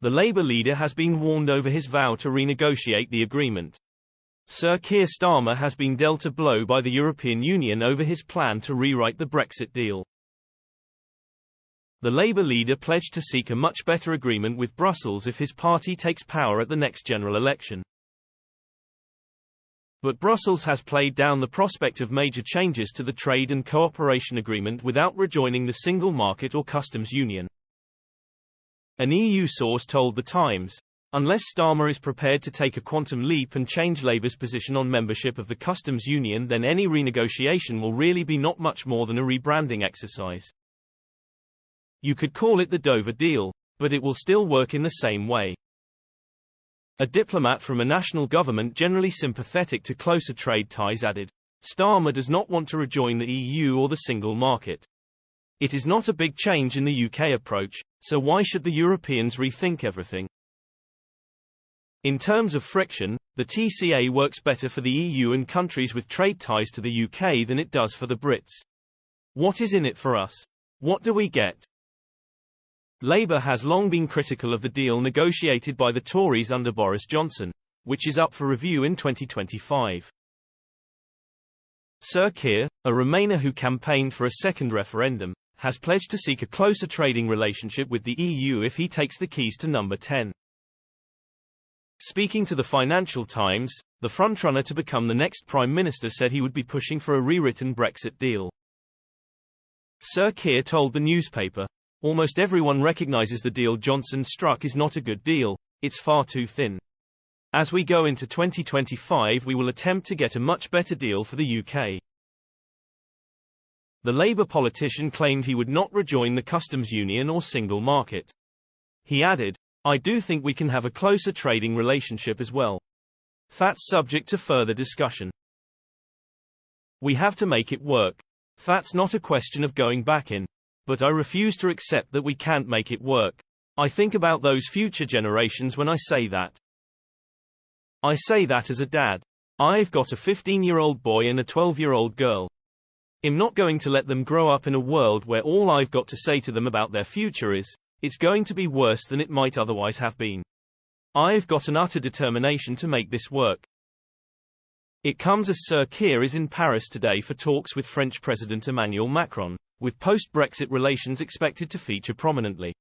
The Labour leader has been warned over his vow to renegotiate the agreement. Sir Keir Starmer has been dealt a blow by the European Union over his plan to rewrite the Brexit deal. The Labour leader pledged to seek a much better agreement with Brussels if his party takes power at the next general election. But Brussels has played down the prospect of major changes to the trade and cooperation agreement without rejoining the single market or customs union. An EU source told The Times, unless Starmer is prepared to take a quantum leap and change Labour's position on membership of the customs union, then any renegotiation will really be not much more than a rebranding exercise. You could call it the Dover deal, but it will still work in the same way. A diplomat from a national government generally sympathetic to closer trade ties added, Starmer does not want to rejoin the EU or the single market. It is not a big change in the UK approach, so why should the Europeans rethink everything? In terms of friction, the TCA works better for the EU and countries with trade ties to the UK than it does for the Brits. What is in it for us? What do we get? Labour has long been critical of the deal negotiated by the Tories under Boris Johnson, which is up for review in 2025. Sir Keir, a Remainer who campaigned for a second referendum, has pledged to seek a closer trading relationship with the EU if he takes the keys to number 10. Speaking to the Financial Times, the frontrunner to become the next Prime Minister said he would be pushing for a rewritten Brexit deal. Sir Keir told the newspaper, "Almost everyone recognises the deal Johnson struck is not a good deal, it's far too thin. As we go into 2025 we will attempt to get a much better deal for the UK." The Labour politician claimed he would not rejoin the customs union or single market. He added, "I do think we can have a closer trading relationship as well. That's subject to further discussion. We have to make it work. That's not a question of going back in. But I refuse to accept that we can't make it work. I think about those future generations when I say that. I say that as a dad. I've got a 15-year-old boy and a 12-year-old girl. I'm not going to let them grow up in a world where all I've got to say to them about their future is, it's going to be worse than it might otherwise have been. I've got an utter determination to make this work." It comes as Sir Keir is in Paris today for talks with French President Emmanuel Macron, with post-Brexit relations expected to feature prominently.